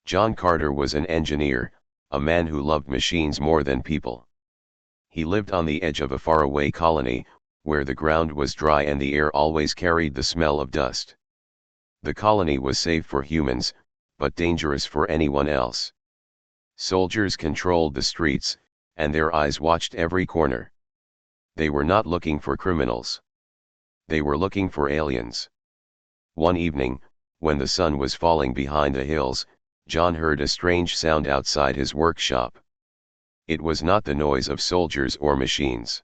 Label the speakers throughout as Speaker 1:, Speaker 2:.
Speaker 1: John Carter was an engineer, a man who loved machines more than people. He lived on the edge of a faraway colony, where the ground was dry and the air always carried the smell of dust. The colony was safe for humans, but dangerous for anyone else. Soldiers controlled the streets, and their eyes watched every corner. They were not looking for criminals. They were looking for aliens. One evening, when the sun was falling behind the hills, John heard a strange sound outside his workshop. It was not the noise of soldiers or machines.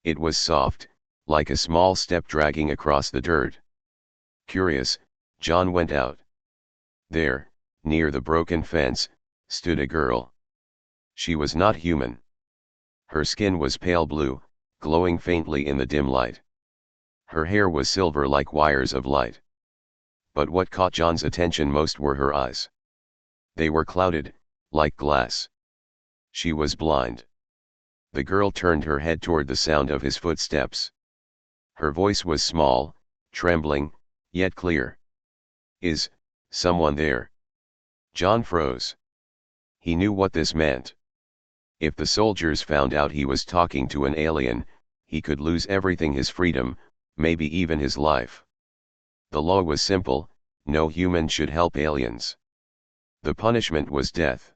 Speaker 1: It was soft, like a small step dragging across the dirt. Curious, John went out. There, near the broken fence, stood a girl. She was not human. Her skin was pale blue, glowing faintly in the dim light. Her hair was silver like wires of light. But what caught John's attention most were her eyes. They were clouded, like glass. She was blind. The girl turned her head toward the sound of his footsteps. Her voice was small, trembling, yet clear. "Is someone there?" John froze. He knew what this meant. If the soldiers found out he was talking to an alien, he could lose everything: his freedom, maybe even his life. The law was simple: no human should help aliens. The punishment was death.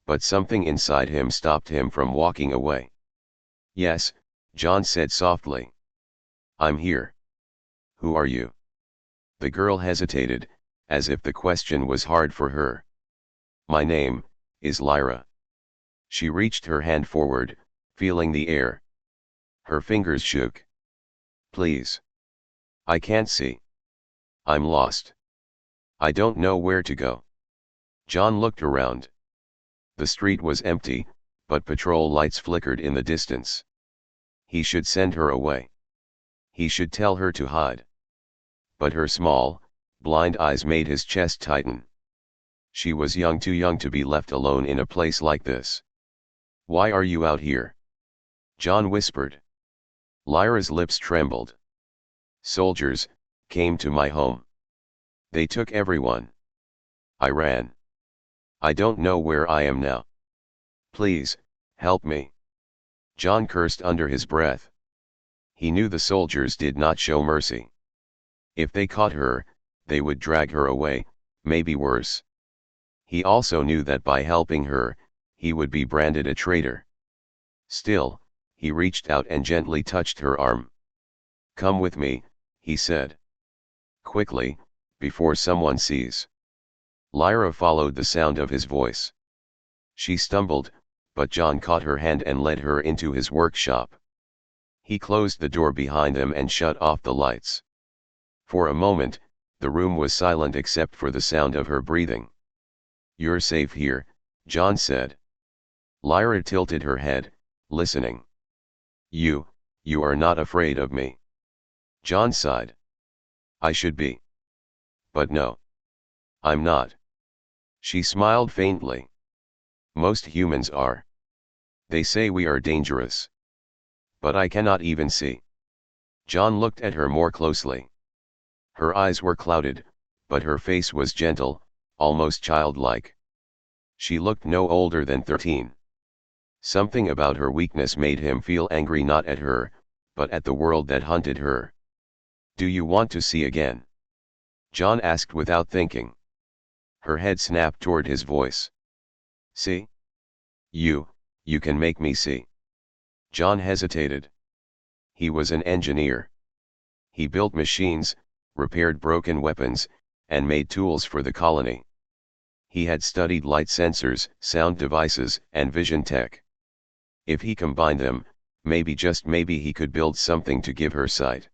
Speaker 1: But something inside him stopped him from walking away. "Yes," John said softly. "I'm here." "Who are you?" The girl hesitated, as if the question was hard for her. "My name is Lyra." She reached her hand forward, feeling the air. Her fingers shook. "Please. I can't see. I'm lost. I don't know where to go." John looked around. The street was empty, but patrol lights flickered in the distance. He should send her away. He should tell her to hide. But her small, blind eyes made his chest tighten. She was young, too young to be left alone in a place like this. "Why are you out here?" John whispered. Lyra's lips trembled. "Soldiers came to my home. They took everyone. I ran. I don't know where I am now. Please, help me." John cursed under his breath. He knew the soldiers did not show mercy. If they caught her, they would drag her away, maybe worse. He also knew that by helping her, he would be branded a traitor. Still, he reached out and gently touched her arm. "Come with me," he said. "Quickly, before someone sees." Lyra followed the sound of his voice. She stumbled, but John caught her hand and led her into his workshop. He closed the door behind them and shut off the lights. For a moment, the room was silent except for the sound of her breathing. "You're safe here," John said. Lyra tilted her head, listening. You are not afraid of me." John sighed. "I should be. But no. I'm not." She smiled faintly. "Most humans are. They say we are dangerous. But I cannot even see." John looked at her more closely. Her eyes were clouded, but her face was gentle, almost childlike. She looked no older than 13. Something about her weakness made him feel angry, not at her, but at the world that hunted her. "Do you want to see again?" John asked without thinking. Her head snapped toward his voice. "See? You can make me see." John hesitated. He was an engineer. He built machines, repaired broken weapons, and made tools for the colony. He had studied light sensors, sound devices, and vision tech. If he combined them, maybe, just maybe, he could build something to give her sight.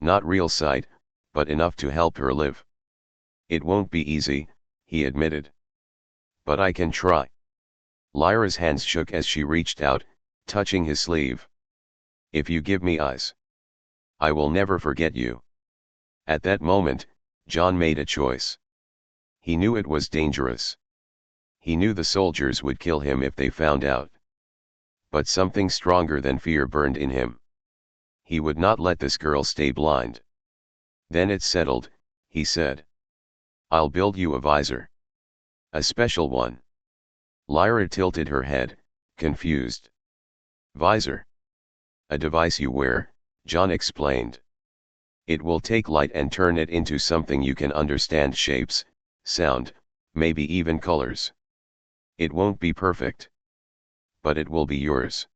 Speaker 1: Not real sight, but enough to help her live. "It won't be easy," he admitted. "But I can try." Lyra's hands shook as she reached out, touching his sleeve. "If you give me eyes, I will never forget you." At that moment, John made a choice. He knew it was dangerous. He knew the soldiers would kill him if they found out. But something stronger than fear burned in him. He would not let this girl stay blind. "Then it's settled," he said. "I'll build you a visor." A special one. Lyra tilted her head, confused. Visor. A device you wear, John explained. It will take light and turn it into something you can understand: shapes, sound, maybe even colors. It won't be perfect. But it will be yours.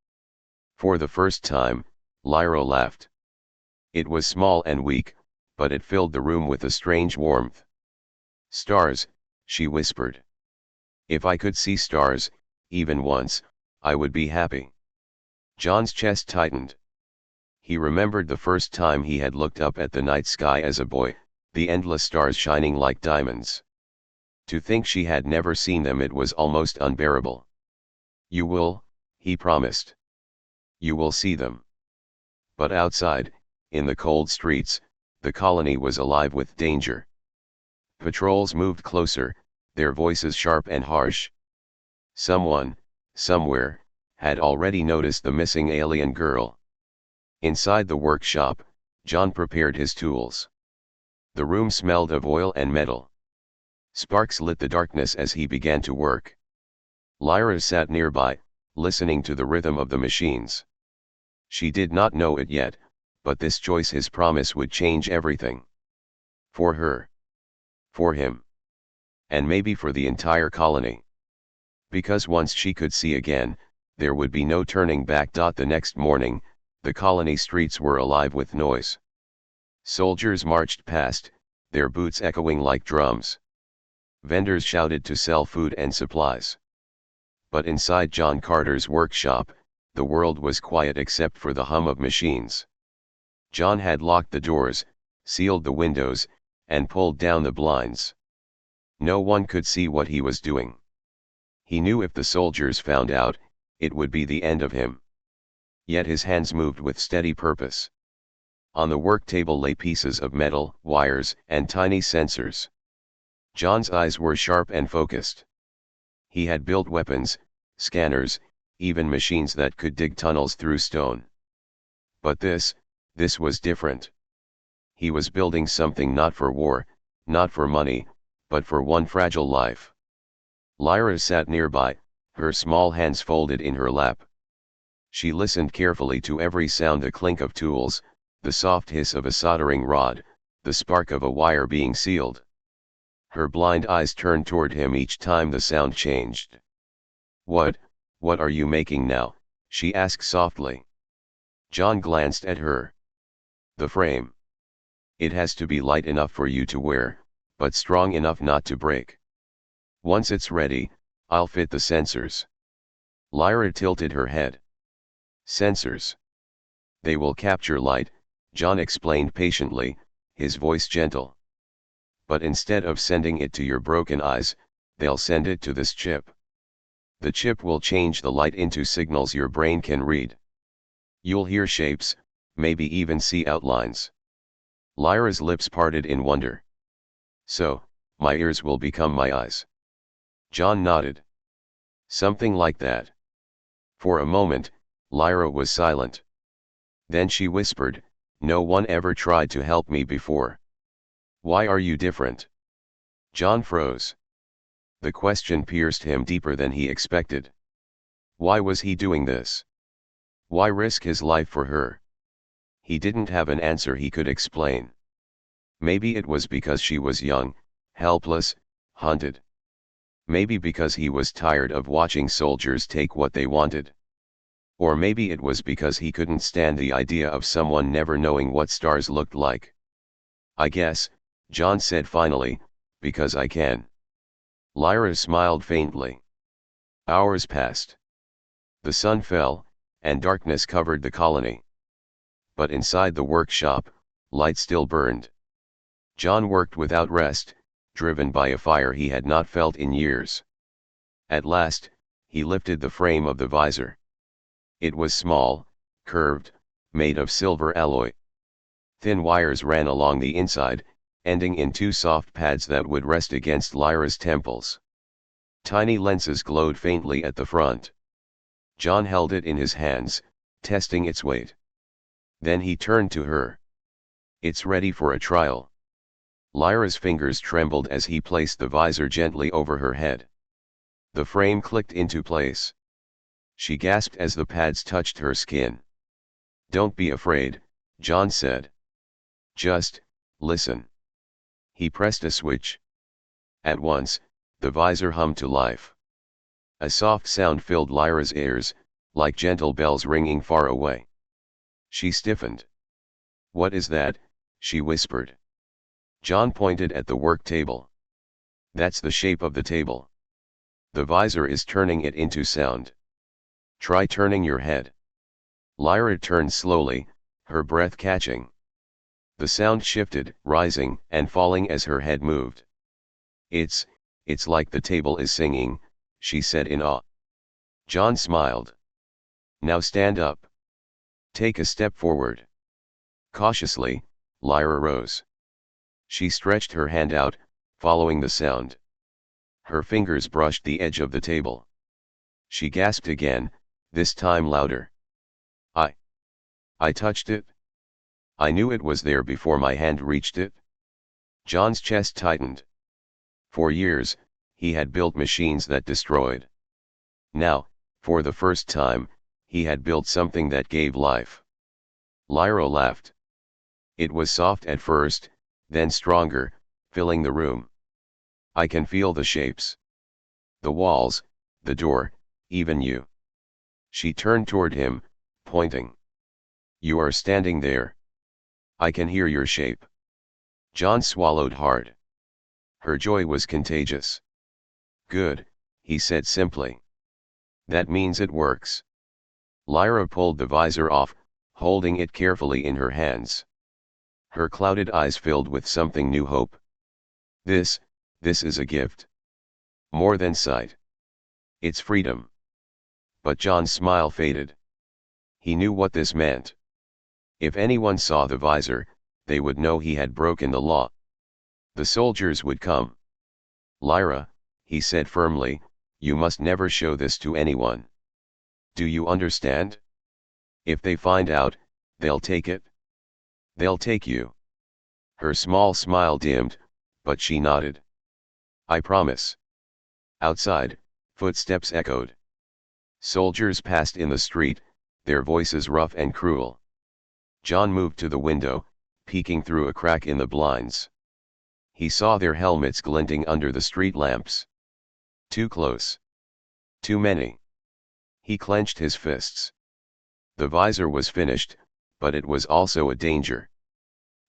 Speaker 1: For the first time, Lyra laughed. It was small and weak, but it filled the room with a strange warmth. Stars, she whispered. If I could see stars, even once, I would be happy. John's chest tightened. He remembered the first time he had looked up at the night sky as a boy, the endless stars shining like diamonds. To think she had never seen them, it was almost unbearable. You will, he promised. You will see them. But outside, in the cold streets, the colony was alive with danger. Patrols moved closer, their voices sharp and harsh. Someone, somewhere, had already noticed the missing alien girl. Inside the workshop, John prepared his tools. The room smelled of oil and metal. Sparks lit the darkness as he began to work. Lyra sat nearby, listening to the rhythm of the machines. She did not know it yet, but this choice, his promise, would change everything. For her. For him. And maybe for the entire colony. Because once she could see again, there would be no turning back. The next morning, the colony streets were alive with noise. Soldiers marched past, their boots echoing like drums. Vendors shouted to sell food and supplies. But inside John Carter's workshop, the world was quiet except for the hum of machines. John had locked the doors, sealed the windows, and pulled down the blinds. No one could see what he was doing. He knew if the soldiers found out, it would be the end of him. Yet his hands moved with steady purpose. On the work table lay pieces of metal, wires, and tiny sensors. John's eyes were sharp and focused. He had built weapons, scanners, even machines that could dig tunnels through stone. But this was different. He was building something not for war, not for money, but for one fragile life. Lyra sat nearby, her small hands folded in her lap. She listened carefully to every sound: the clink of tools, the soft hiss of a soldering rod, the spark of a wire being sealed. Her blind eyes turned toward him each time the sound changed. What are you making now?" she asked softly. John glanced at her. "The frame. It has to be light enough for you to wear, but strong enough not to break. Once it's ready, I'll fit the sensors." Lyra tilted her head. "Sensors. They will capture light," John explained patiently, his voice gentle. "But instead of sending it to your broken eyes, they'll send it to this chip. The chip will change the light into signals your brain can read. You'll hear shapes, maybe even see outlines." Lyra's lips parted in wonder. "So, my ears will become my eyes?" John nodded. "Something like that." For a moment, Lyra was silent. Then she whispered, "No one ever tried to help me before. Why are you different?" John froze. The question pierced him deeper than he expected. Why was he doing this? Why risk his life for her? He didn't have an answer he could explain. Maybe it was because she was young, helpless, hunted. Maybe because he was tired of watching soldiers take what they wanted. Or maybe it was because he couldn't stand the idea of someone never knowing what stars looked like. "I guess," John said finally, "because I can." Lyra smiled faintly. Hours passed. The sun fell, and darkness covered the colony. But inside the workshop, light still burned. John worked without rest, driven by a fire he had not felt in years. At last, he lifted the frame of the visor. It was small, curved, made of silver alloy. Thin wires ran along the inside, ending in two soft pads that would rest against Lyra's temples. Tiny lenses glowed faintly at the front. John held it in his hands, testing its weight. Then he turned to her. "It's ready for a trial." Lyra's fingers trembled as he placed the visor gently over her head. The frame clicked into place. She gasped as the pads touched her skin. "Don't be afraid," John said. "Just, listen." He pressed a switch. At once, the visor hummed to life. A soft sound filled Lyra's ears, like gentle bells ringing far away. She stiffened. "What is that?" she whispered. John pointed at the work table. "That's the shape of the table. The visor is turning it into sound. Try turning your head." Lyra turned slowly, her breath catching. The sound shifted, rising and falling as her head moved. It's like the table is singing," she said in awe. John smiled. "Now stand up. Take a step forward." Cautiously, Lyra rose. She stretched her hand out, following the sound. Her fingers brushed the edge of the table. She gasped again, this time louder. I touched it. I knew it was there before my hand reached it." John's chest tightened. For years, he had built machines that destroyed. Now, for the first time, he had built something that gave life. Lyra laughed. It was soft at first, then stronger, filling the room. "I can feel the shapes. The walls, the door, even you." She turned toward him, pointing. "You are standing there. I can hear your shape." John swallowed hard. Her joy was contagious. "Good," he said simply. "That means it works." Lyra pulled the visor off, holding it carefully in her hands. Her clouded eyes filled with something new hope. This is a gift. More than sight. It's freedom." But John's smile faded. He knew what this meant. If anyone saw the visor, they would know he had broken the law. The soldiers would come. "Lyra," he said firmly, "you must never show this to anyone. Do you understand? If they find out, they'll take it. They'll take you." Her small smile dimmed, but she nodded. "I promise." Outside, footsteps echoed. Soldiers passed in the street, their voices rough and cruel. John moved to the window, peeking through a crack in the blinds. He saw their helmets glinting under the street lamps. Too close. Too many. He clenched his fists. The visor was finished, but it was also a danger.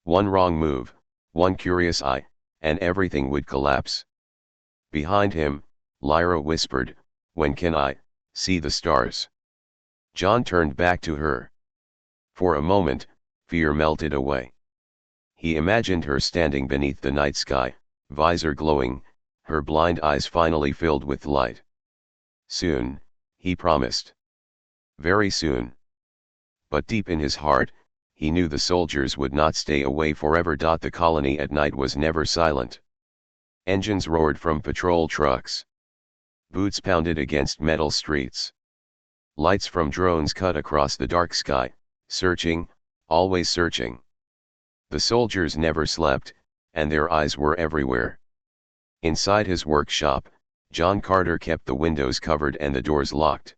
Speaker 1: One wrong move, one curious eye, and everything would collapse. Behind him, Lyra whispered, "When can I see the stars?" John turned back to her. For a moment, fear melted away. He imagined her standing beneath the night sky, visor glowing, her blind eyes finally filled with light. Soon, he promised. Very soon. But deep in his heart, he knew the soldiers would not stay away forever. The colony at night was never silent. Engines roared from patrol trucks. Boots pounded against metal streets. Lights from drones cut across the dark sky, searching, always searching. The soldiers never slept, and their eyes were everywhere. Inside his workshop, John Carter kept the windows covered and the doors locked.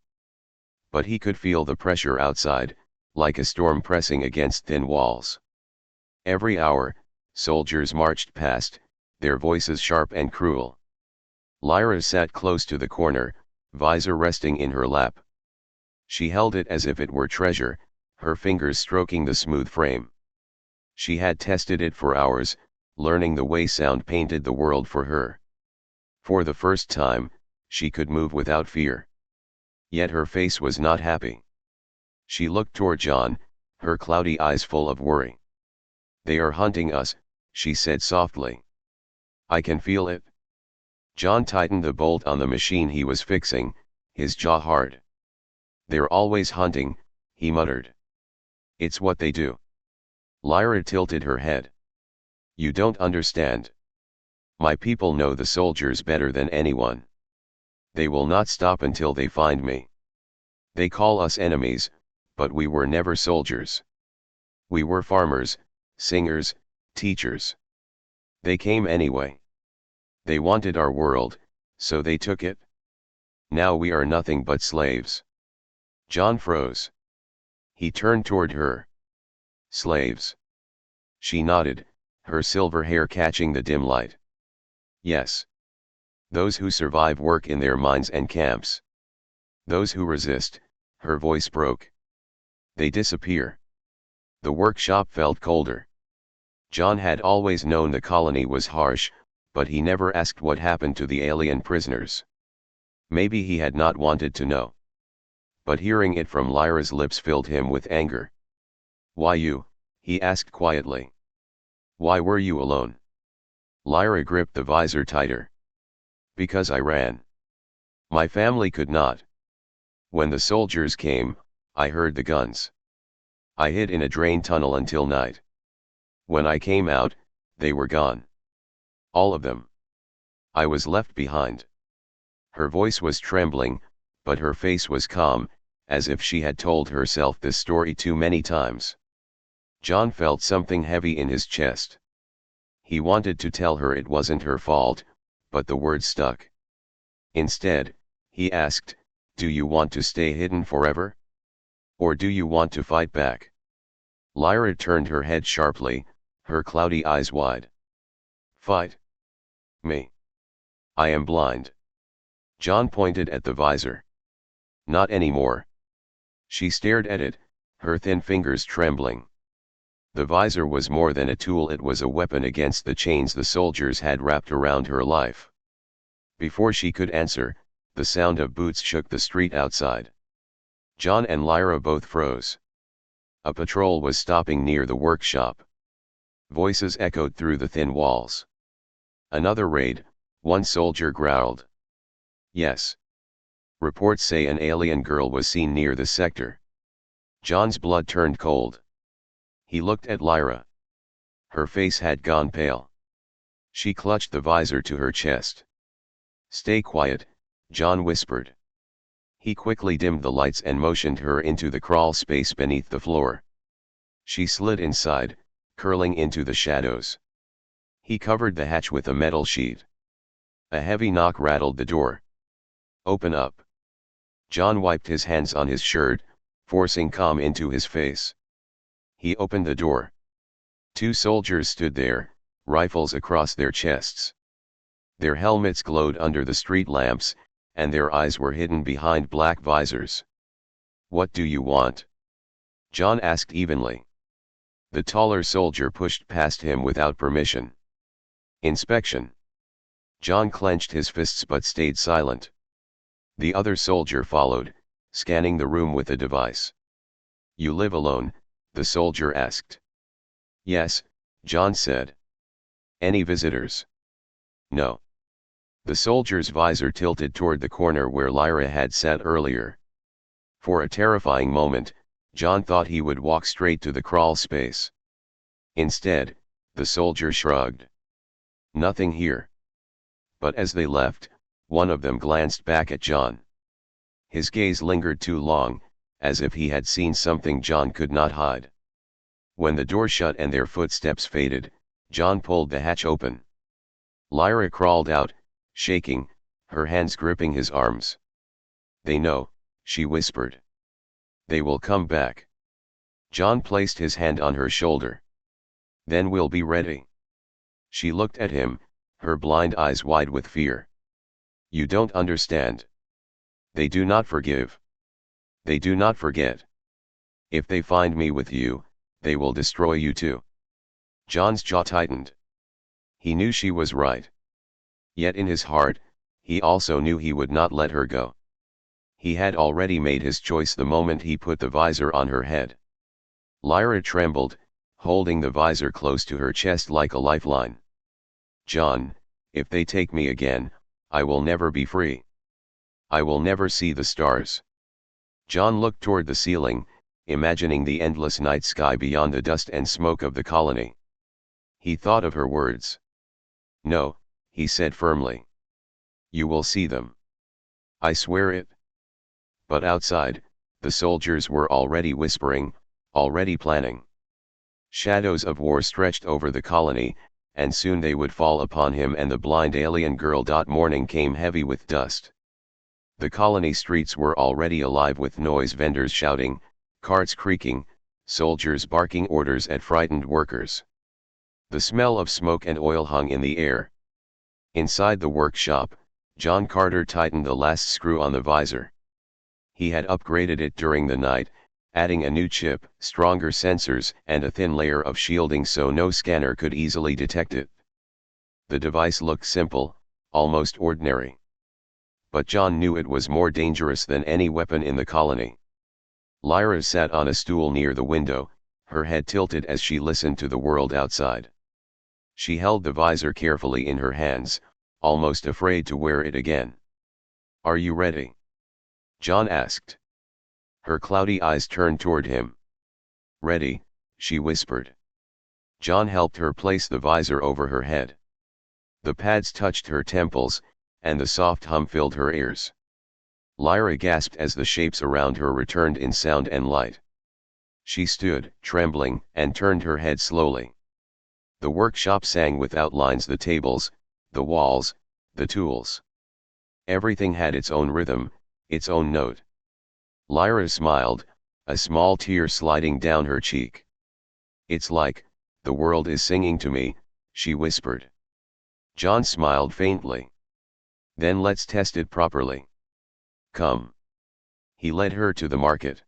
Speaker 1: But he could feel the pressure outside, like a storm pressing against thin walls. Every hour, soldiers marched past, their voices sharp and cruel. Lyra sat close to the corner, visor resting in her lap. She held it as if it were treasure, her fingers stroking the smooth frame. She had tested it for hours, learning the way sound painted the world for her. For the first time, she could move without fear. Yet her face was not happy. She looked toward John, her cloudy eyes full of worry. "They are hunting us," she said softly. "I can feel it." John tightened the bolt on the machine he was fixing, his jaw hard. "They're always hunting," he muttered. "It's what they do." Lyra tilted her head. "You don't understand. My people know the soldiers better than anyone. They will not stop until they find me. They call us enemies, but we were never soldiers. We were farmers, singers, teachers. They came anyway. They wanted our world, so they took it. Now we are nothing but slaves. John froze. He turned toward her. Slaves. She nodded, her silver hair catching the dim light. Yes. Those who survive work in their mines and camps. Those who resist, her voice broke. They disappear. The workshop felt colder. John had always known the colony was harsh, but he never asked what happened to the alien prisoners. Maybe he had not wanted to know. But hearing it from Lyra's lips filled him with anger. Why you? He asked quietly. Why were you alone? Lyra gripped the visor tighter. Because I ran. My family could not. When the soldiers came, I heard the guns. I hid in a drain tunnel until night. When I came out, they were gone. All of them. I was left behind. Her voice was trembling, but her face was calm, as if she had told herself this story too many times. John felt something heavy in his chest. He wanted to tell her it wasn't her fault, but the words stuck. Instead, he asked, do you want to stay hidden forever? Or do you want to fight back? Lyra turned her head sharply, her cloudy eyes wide. Fight? Me? I am blind. John pointed at the visor. Not anymore. She stared at it, her thin fingers trembling. The visor was more than a tool, it was a weapon against the chains the soldiers had wrapped around her life. Before she could answer, the sound of boots shook the street outside. John and Lyra both froze. A patrol was stopping near the workshop. Voices echoed through the thin walls. Another raid, one soldier growled. Yes. Reports say an alien girl was seen near the sector. John's blood turned cold. He looked at Lyra. Her face had gone pale. She clutched the visor to her chest. Stay quiet, John whispered. He quickly dimmed the lights and motioned her into the crawl space beneath the floor. She slid inside, curling into the shadows. He covered the hatch with a metal sheet. A heavy knock rattled the door. Open up. John wiped his hands on his shirt, forcing calm into his face. He opened the door. Two soldiers stood there, rifles across their chests. Their helmets glowed under the street lamps, and their eyes were hidden behind black visors. What do you want? John asked evenly. The taller soldier pushed past him without permission. Inspection. John clenched his fists but stayed silent. The other soldier followed, scanning the room with a device. You live alone? The soldier asked. Yes, John said. Any visitors? No. The soldier's visor tilted toward the corner where Lyra had sat earlier. For a terrifying moment, John thought he would walk straight to the crawl space. Instead, the soldier shrugged. Nothing here. But as they left, one of them glanced back at John. His gaze lingered too long, as if he had seen something John could not hide. When the door shut and their footsteps faded, John pulled the hatch open. Lyra crawled out, shaking, her hands gripping his arms. They know, she whispered. They will come back. John placed his hand on her shoulder. Then we'll be ready. She looked at him, her blind eyes wide with fear. You don't understand. They do not forgive. They do not forget. If they find me with you, they will destroy you too. John's jaw tightened. He knew she was right. Yet in his heart, he also knew he would not let her go. He had already made his choice the moment he put the visor on her head. Lyra trembled, holding the visor close to her chest like a lifeline. John, if they take me again, I will never be free. I will never see the stars. John looked toward the ceiling, imagining the endless night sky beyond the dust and smoke of the colony. He thought of her words. No, he said firmly. You will see them. I swear it. But outside, the soldiers were already whispering, already planning. Shadows of war stretched over the colony, and soon they would fall upon him and the blind alien girl. Morning came heavy with dust. The colony streets were already alive with noise, vendors shouting, carts creaking, soldiers barking orders at frightened workers. The smell of smoke and oil hung in the air. Inside the workshop, John Carter tightened the last screw on the visor. He had upgraded it during the night, adding a new chip, stronger sensors, and a thin layer of shielding so no scanner could easily detect it. The device looked simple, almost ordinary. But John knew it was more dangerous than any weapon in the colony. Lyra sat on a stool near the window, her head tilted as she listened to the world outside. She held the visor carefully in her hands, almost afraid to wear it again. "Are you ready?" John asked. Her cloudy eyes turned toward him. "Ready," she whispered. John helped her place the visor over her head. The pads touched her temples, and the soft hum filled her ears. Lyra gasped as the shapes around her returned in sound and light. She stood, trembling, and turned her head slowly. The workshop sang with outlines, the tables, the walls, the tools. Everything had its own rhythm, its own note. Lyra smiled, a small tear sliding down her cheek. "It's like, the world is singing to me," she whispered. John smiled faintly. "Then let's test it properly. Come." He led her to the market.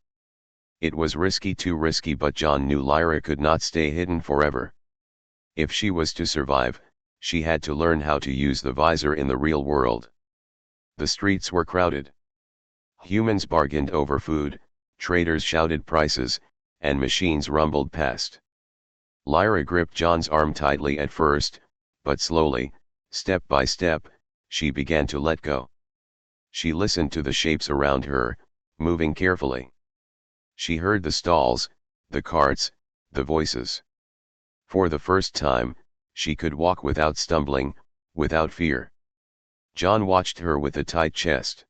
Speaker 1: It was risky, too risky, but John knew Lyra could not stay hidden forever. If she was to survive, she had to learn how to use the visor in the real world. The streets were crowded. Humans bargained over food, traders shouted prices, and machines rumbled past. Lyra gripped John's arm tightly at first, but slowly, step by step, she began to let go. She listened to the shapes around her, moving carefully. She heard the stalls, the carts, the voices. For the first time, she could walk without stumbling, without fear. John watched her with a tight chest.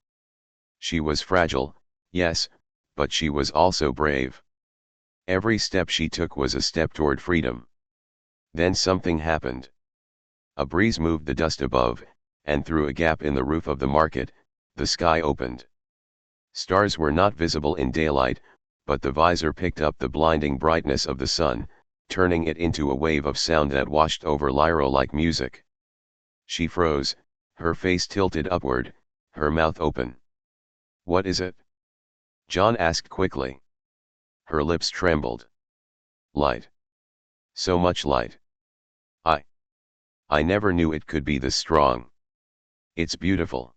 Speaker 1: She was fragile, yes, but she was also brave. Every step she took was a step toward freedom. Then something happened. A breeze moved the dust above, and through a gap in the roof of the market, the sky opened. Stars were not visible in daylight, but the visor picked up the blinding brightness of the sun, turning it into a wave of sound that washed over Lyra like music. She froze, her face tilted upward, her mouth open. "What is it?" John asked quickly. Her lips trembled. "Light. So much light. I never knew it could be this strong. It's beautiful."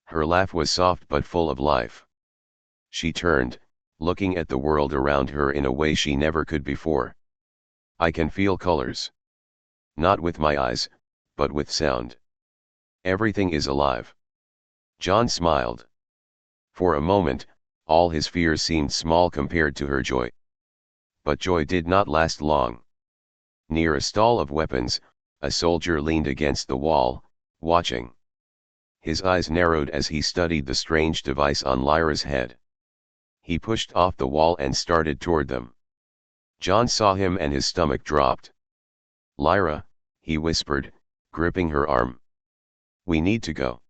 Speaker 1: Her laugh was soft but full of life. She turned, looking at the world around her in a way she never could before. "I can feel colors. Not with my eyes, but with sound. Everything is alive." John smiled. For a moment, all his fears seemed small compared to her joy. But joy did not last long. Near a stall of weapons, a soldier leaned against the wall, watching. His eyes narrowed as he studied the strange device on Lyra's head. He pushed off the wall and started toward them. John saw him and his stomach dropped. "Lyra," he whispered, gripping her arm. "We need to go.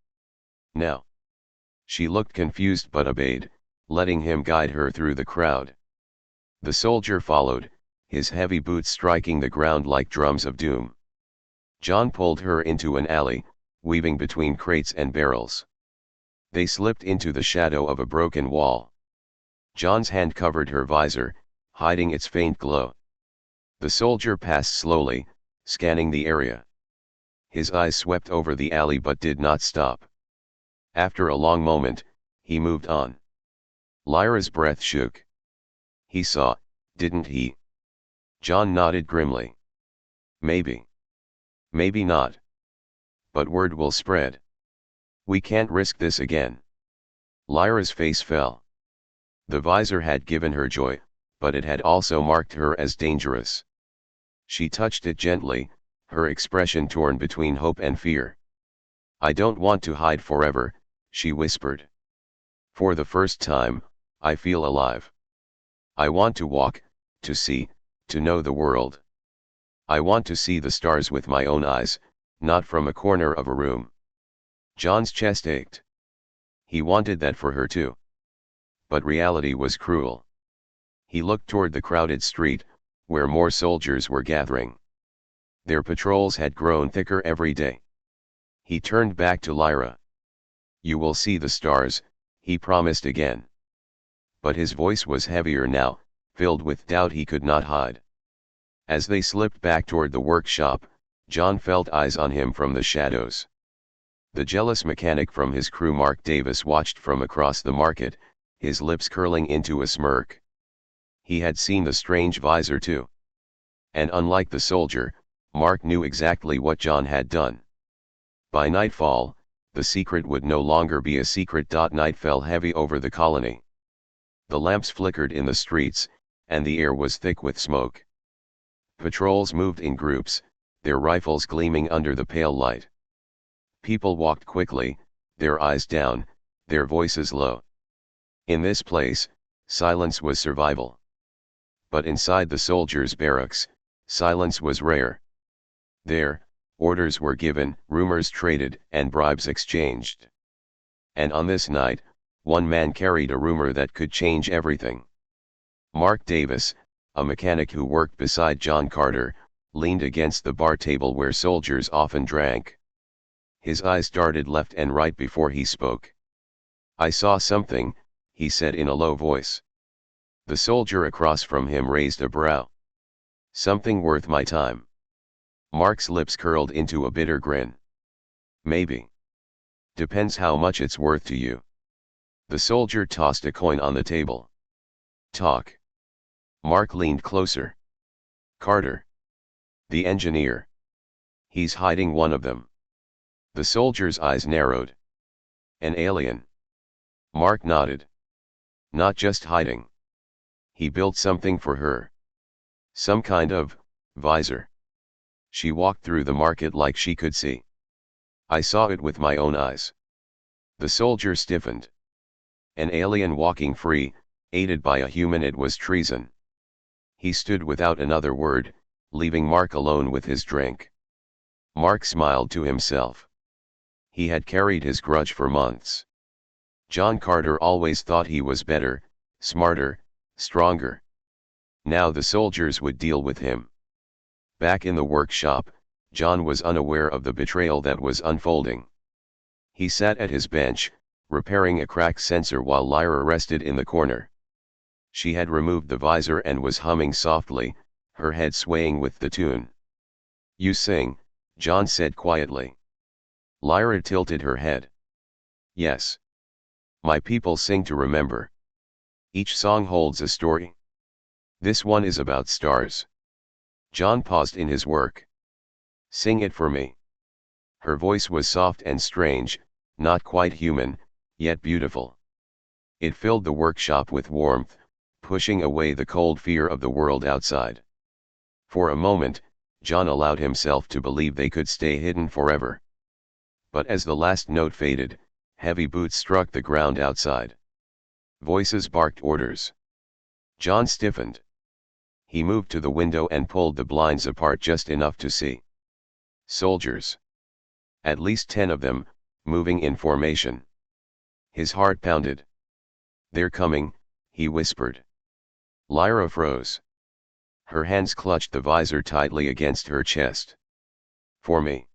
Speaker 1: Now." She looked confused but obeyed, letting him guide her through the crowd. The soldier followed, his heavy boots striking the ground like drums of doom. John pulled her into an alley, weaving between crates and barrels. They slipped into the shadow of a broken wall. John's hand covered her visor, hiding its faint glow. The soldier passed slowly, scanning the area. His eyes swept over the alley but did not stop. After a long moment, he moved on. Lyra's breath shook. "He saw, didn't he?" John nodded grimly. "Maybe. Maybe not. But word will spread. We can't risk this again." Lyra's face fell. The visor had given her joy, but it had also marked her as dangerous. She touched it gently, her expression torn between hope and fear. "I don't want to hide forever," she whispered. "For the first time, I feel alive. I want to walk, to see, to know the world." I want to see the stars with my own eyes, not from a corner of a room. John's chest ached. He wanted that for her too. But reality was cruel. He looked toward the crowded street, where more soldiers were gathering. Their patrols had grown thicker every day. He turned back to Lyra. "You will see the stars," he promised again. But his voice was heavier now, filled with doubt he could not hide. As they slipped back toward the workshop, John felt eyes on him from the shadows. The jealous mechanic from his crew, Mark Davis, watched from across the market, his lips curling into a smirk. He had seen the strange visor too. And unlike the soldier, Mark knew exactly what John had done. By nightfall, the secret would no longer be a secret. Night fell heavy over the colony. The lamps flickered in the streets, and the air was thick with smoke. Patrols moved in groups, their rifles gleaming under the pale light. People walked quickly, their eyes down, their voices low. In this place, silence was survival. But inside the soldiers' barracks, silence was rare. There, orders were given, rumors traded, and bribes exchanged. And on this night, one man carried a rumor that could change everything. Mark Davis, a mechanic who worked beside John Carter, leaned against the bar table where soldiers often drank. His eyes darted left and right before he spoke. "I saw something," he said in a low voice. The soldier across from him raised a brow. "Something worth my time." Mark's lips curled into a bitter grin. "Maybe. Depends how much it's worth to you." The soldier tossed a coin on the table. "Talk." Mark leaned closer. "Carter. The engineer. He's hiding one of them." The soldier's eyes narrowed. "An alien?" Mark nodded. "Not just hiding. He built something for her. Some kind of visor. She walked through the market like she could see. I saw it with my own eyes." The soldier stiffened. An alien walking free, aided by a human, it was treason. He stood without another word, leaving Mark alone with his drink. Mark smiled to himself. He had carried his grudge for months. John Carter always thought he was better, smarter, stronger. Now the soldiers would deal with him. Back in the workshop, John was unaware of the betrayal that was unfolding. He sat at his bench, repairing a cracked sensor while Lyra rested in the corner. She had removed the visor and was humming softly, her head swaying with the tune. "You sing," John said quietly. Lyra tilted her head. "Yes. My people sing to remember. Each song holds a story. This one is about stars." John paused in his work. "Sing it for me." Her voice was soft and strange, not quite human, yet beautiful. It filled the workshop with warmth, pushing away the cold fear of the world outside. For a moment, John allowed himself to believe they could stay hidden forever. But as the last note faded, heavy boots struck the ground outside. Voices barked orders. John stiffened. He moved to the window and pulled the blinds apart just enough to see. Soldiers. At least 10 of them, moving in formation. His heart pounded. "They're coming," he whispered. Lyra froze. Her hands clutched the visor tightly against her chest. "For me.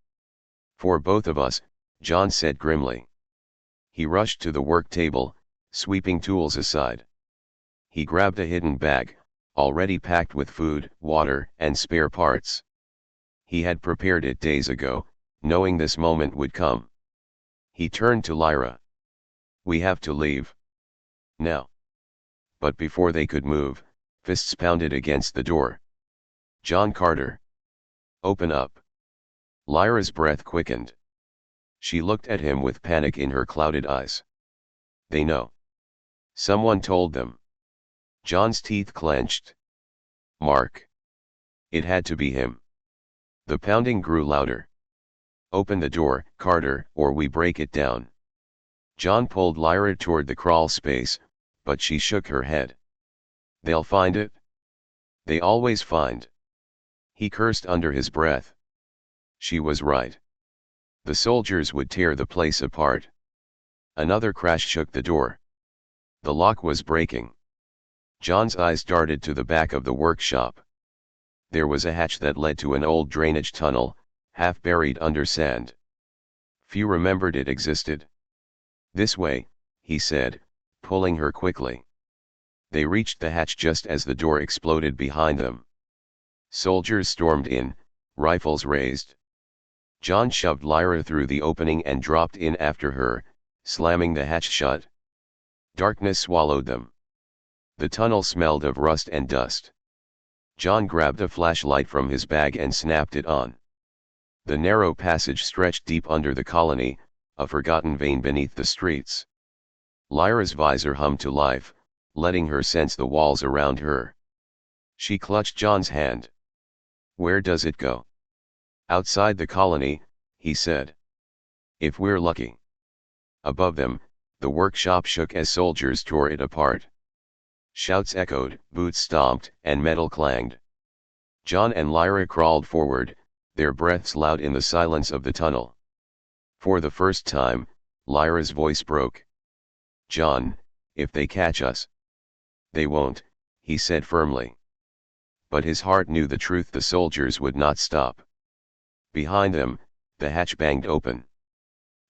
Speaker 1: For both of us," John said grimly. He rushed to the work table, sweeping tools aside. He grabbed a hidden bag, already packed with food, water, and spare parts. He had prepared it days ago, knowing this moment would come. He turned to Lyra. "We have to leave. Now." But before they could move, fists pounded against the door. "John Carter. Open up." Lyra's breath quickened. She looked at him with panic in her clouded eyes. "They know. Someone told them." John's teeth clenched. Mark. It had to be him. The pounding grew louder. "Open the door, Carter, or we break it down." John pulled Lyra toward the crawl space, but she shook her head. "They'll find it. They always find." He cursed under his breath. She was right. The soldiers would tear the place apart. Another crash shook the door. The lock was breaking. John's eyes darted to the back of the workshop. There was a hatch that led to an old drainage tunnel, half buried under sand. Few remembered it existed. "This way," he said, pulling her quickly. They reached the hatch just as the door exploded behind them. Soldiers stormed in, rifles raised. John shoved Lyra through the opening and dropped in after her, slamming the hatch shut. Darkness swallowed them. The tunnel smelled of rust and dust. John grabbed a flashlight from his bag and snapped it on. The narrow passage stretched deep under the colony, a forgotten vein beneath the streets. Lyra's visor hummed to life, letting her sense the walls around her. She clutched John's hand. "Where does it go?" "Outside the colony," he said. "If we're lucky." Above them, the workshop shook as soldiers tore it apart. Shouts echoed, boots stomped, and metal clanged. John and Lyra crawled forward, their breaths loud in the silence of the tunnel. For the first time, Lyra's voice broke. "John, if they catch us." "They won't," he said firmly. But his heart knew the truth: the soldiers would not stop. Behind them, the hatch banged open.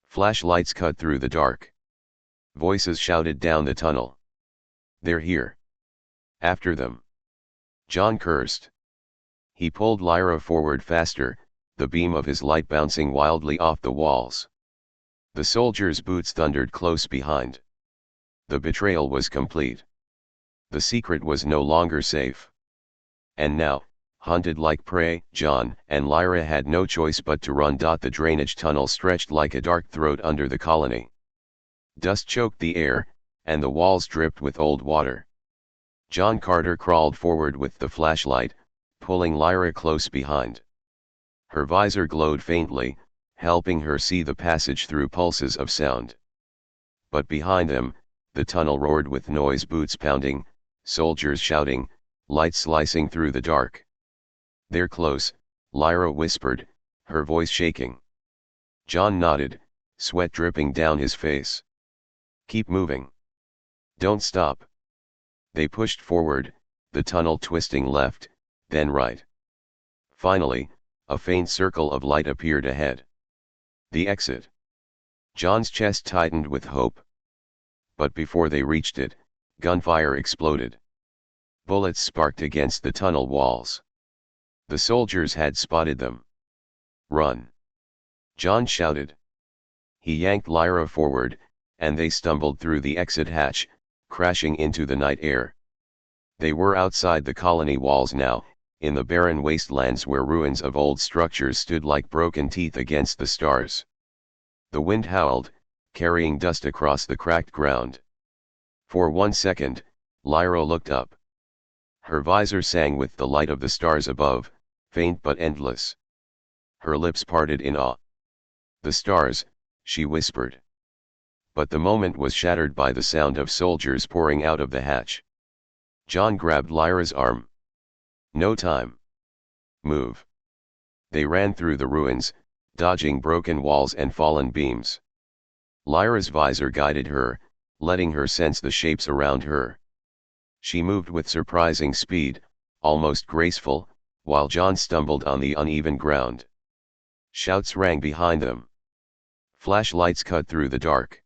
Speaker 1: Flashlights cut through the dark. Voices shouted down the tunnel. "They're here. After them." John cursed. He pulled Lyra forward faster, the beam of his light bouncing wildly off the walls. The soldiers' boots thundered close behind. The betrayal was complete. The secret was no longer safe. And now, hunted like prey, John and Lyra had no choice but to run. The drainage tunnel stretched like a dark throat under the colony. Dust choked the air, and the walls dripped with old water. John Carter crawled forward with the flashlight, pulling Lyra close behind. Her visor glowed faintly, helping her see the passage through pulses of sound. But behind them, the tunnel roared with noise: boots pounding, soldiers shouting, light slicing through the dark. "They're close," Lyra whispered, her voice shaking. John nodded, sweat dripping down his face. "Keep moving. Don't stop." They pushed forward, the tunnel twisting left, then right. Finally, a faint circle of light appeared ahead. The exit. John's chest tightened with hope. But before they reached it, gunfire exploded. Bullets sparked against the tunnel walls. The soldiers had spotted them. "Run!" John shouted. He yanked Lyra forward, and they stumbled through the exit hatch, crashing into the night air. They were outside the colony walls now, in the barren wastelands where ruins of old structures stood like broken teeth against the stars. The wind howled, carrying dust across the cracked ground. For 1 second, Lyra looked up. Her visor sang with the light of the stars above, faint but endless. Her lips parted in awe. "The stars," she whispered. But the moment was shattered by the sound of soldiers pouring out of the hatch. John grabbed Lyra's arm. "No time. Move." They ran through the ruins, dodging broken walls and fallen beams. Lyra's visor guided her, letting her sense the shapes around her. She moved with surprising speed, almost graceful, while John stumbled on the uneven ground. Shouts rang behind them. Flashlights cut through the dark.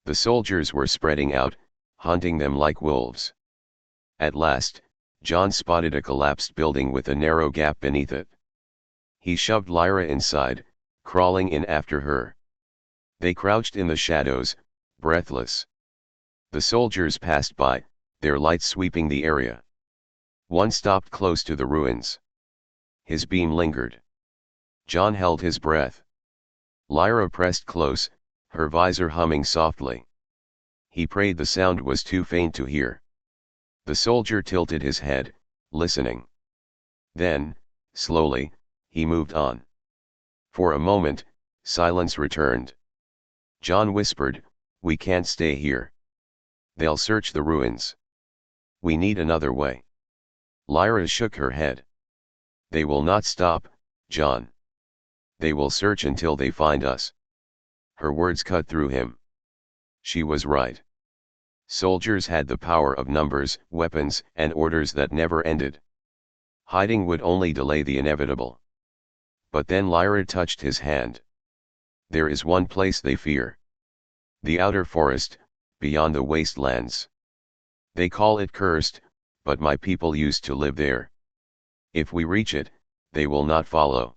Speaker 1: The soldiers were spreading out, hunting them like wolves. At last, John spotted a collapsed building with a narrow gap beneath it. He shoved Lyra inside, crawling in after her. They crouched in the shadows, breathless. The soldiers passed by, their lights sweeping the area. One stopped close to the ruins. His beam lingered. John held his breath. Lyra pressed close, her visor humming softly. He prayed the sound was too faint to hear. The soldier tilted his head, listening. Then, slowly, he moved on. For a moment, silence returned. John whispered, "We can't stay here. They'll search the ruins. We need another way." Lyra shook her head. They will not stop, John. They will search until they find us. Her words cut through him. She was right. Soldiers had the power of numbers, weapons, and orders that never ended. Hiding would only delay the inevitable. But then Lyra touched his hand. There is one place they fear. The outer forest, beyond the wastelands. They call it cursed, but my people used to live there. If we reach it, they will not follow.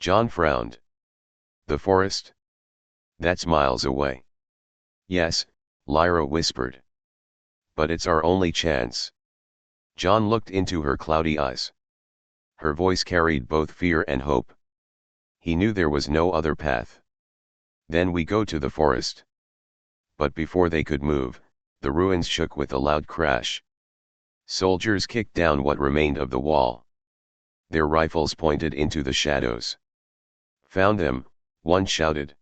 Speaker 1: John frowned. The forest? That's miles away. Yes, Lyra whispered. But it's our only chance. John looked into her cloudy eyes. Her voice carried both fear and hope. He knew there was no other path. Then we go to the forest. But before they could move, the ruins shook with a loud crash. Soldiers kicked down what remained of the wall. Their rifles pointed into the shadows. Found them, one shouted.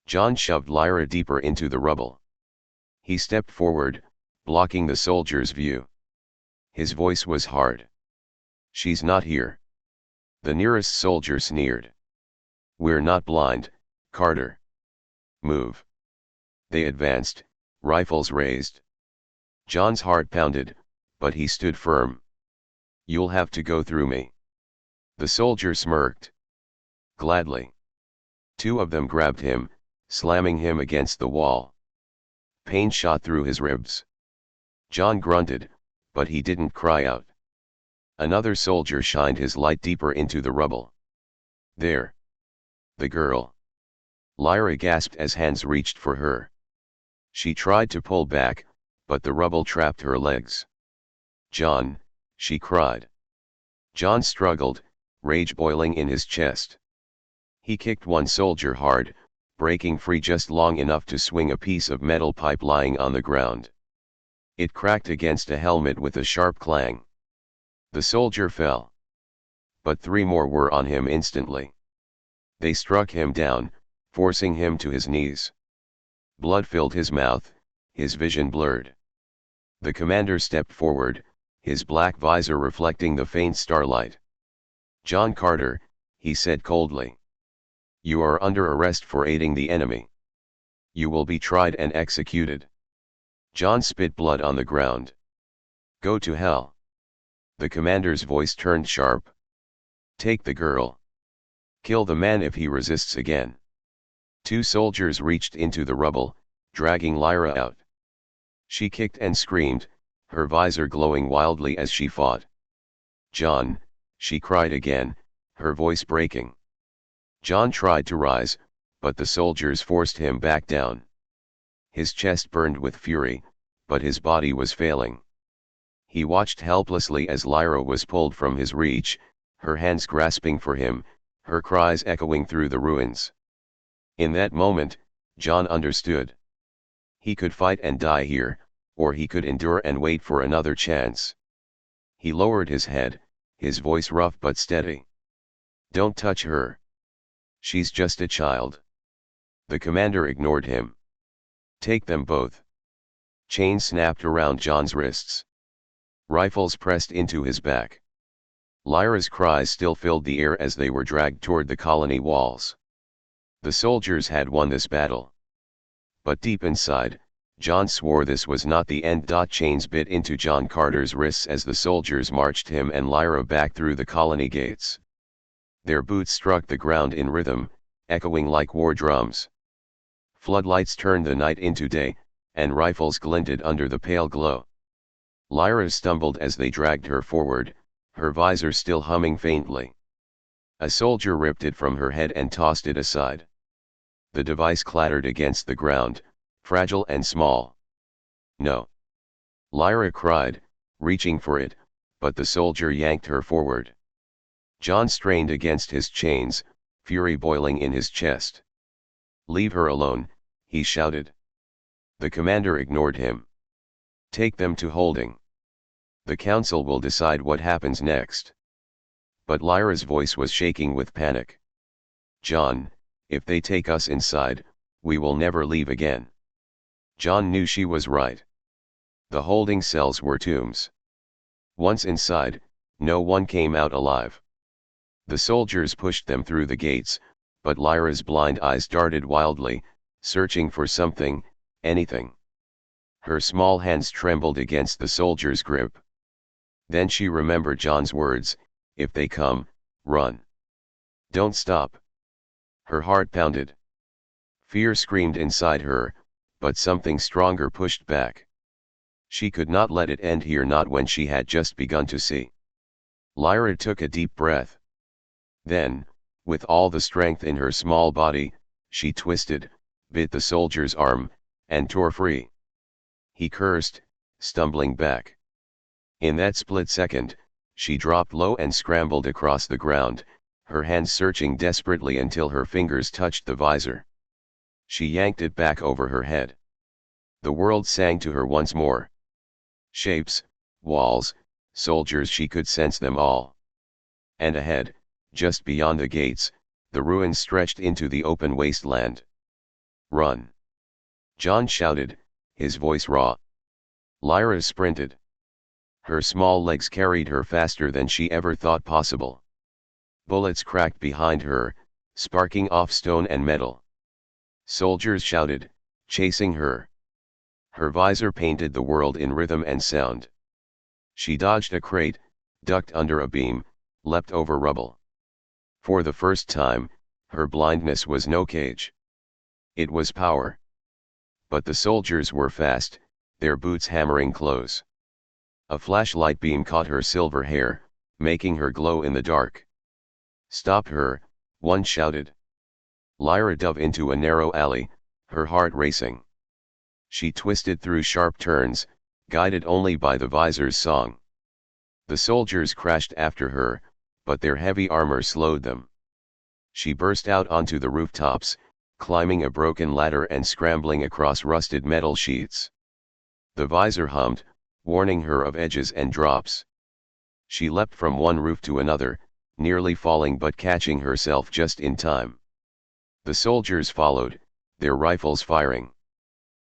Speaker 1: John shoved Lyra deeper into the rubble. He stepped forward, blocking the soldier's view. His voice was hard. She's not here. The nearest soldier sneered. We're not blind, Carter. Move. They advanced, rifles raised. John's heart pounded, but he stood firm. You'll have to go through me. The soldier smirked. Gladly. Two of them grabbed him, slamming him against the wall. Pain shot through his ribs. John grunted, but he didn't cry out. Another soldier shined his light deeper into the rubble. There. The girl. Lyra gasped as hands reached for her. She tried to pull back, but the rubble trapped her legs. John, she cried. John struggled, rage boiling in his chest. He kicked one soldier hard, breaking free just long enough to swing a piece of metal pipe lying on the ground. It cracked against a helmet with a sharp clang. The soldier fell. But three more were on him instantly. They struck him down, forcing him to his knees. Blood filled his mouth, his vision blurred. The commander stepped forward, his black visor reflecting the faint starlight. John Carter, he said coldly. You are under arrest for aiding the enemy. You will be tried and executed. John spit blood on the ground. Go to hell. The commander's voice turned sharp. Take the girl. Kill the man if he resists again. Two soldiers reached into the rubble, dragging Lyra out. She kicked and screamed, her visor glowing wildly as she fought. John, she cried again, her voice breaking. John tried to rise, but the soldiers forced him back down. His chest burned with fury, but his body was failing. He watched helplessly as Lyra was pulled from his reach, her hands grasping for him, her cries echoing through the ruins. In that moment, John understood. He could fight and die here, or he could endure and wait for another chance. He lowered his head, his voice rough but steady. Don't touch her. She's just a child. The commander ignored him. Take them both. Chains snapped around John's wrists. Rifles pressed into his back. Lyra's cries still filled the air as they were dragged toward the colony walls. The soldiers had won this battle. But deep inside, John swore this was not the end. Chains bit into John Carter's wrists as the soldiers marched him and Lyra back through the colony gates. Their boots struck the ground in rhythm, echoing like war drums. Floodlights turned the night into day, and rifles glinted under the pale glow. Lyra stumbled as they dragged her forward, her visor still humming faintly. A soldier ripped it from her head and tossed it aside. The device clattered against the ground, fragile and small. No. Lyra cried, reaching for it, but the soldier yanked her forward. John strained against his chains, fury boiling in his chest. Leave her alone, he shouted. The commander ignored him. Take them to holding. The council will decide what happens next. But Lyra's voice was shaking with panic. John, if they take us inside, we will never leave again. John knew she was right. The holding cells were tombs. Once inside, no one came out alive. The soldiers pushed them through the gates, but Lyra's blind eyes darted wildly, searching for something, anything. Her small hands trembled against the soldier's grip. Then she remembered John's words, "If they come, run. Don't stop." Her heart pounded. Fear screamed inside her, but something stronger pushed back. She could not let it end here, not when she had just begun to see. Lyra took a deep breath. Then, with all the strength in her small body, she twisted, bit the soldier's arm, and tore free. He cursed, stumbling back. In that split second, she dropped low and scrambled across the ground, her hands searching desperately until her fingers touched the visor. She yanked it back over her head. The world sang to her once more. Shapes, walls, soldiers, she could sense them all. And ahead, just beyond the gates, the ruins stretched into the open wasteland. "Run!" John shouted, his voice raw. Lyra sprinted. Her small legs carried her faster than she ever thought possible. Bullets cracked behind her, sparking off stone and metal. Soldiers shouted, chasing her. Her visor painted the world in rhythm and sound. She dodged a crate, ducked under a beam, leapt over rubble. For the first time, her blindness was no cage. It was power. But the soldiers were fast, their boots hammering close. A flashlight beam caught her silver hair, making her glow in the dark. "Stop her," one shouted. Lyra dove into a narrow alley, her heart racing. She twisted through sharp turns, guided only by the visor's song. The soldiers crashed after her, but their heavy armor slowed them. She burst out onto the rooftops, climbing a broken ladder and scrambling across rusted metal sheets. The visor hummed, warning her of edges and drops. She leapt from one roof to another, nearly falling but catching herself just in time. The soldiers followed, their rifles firing.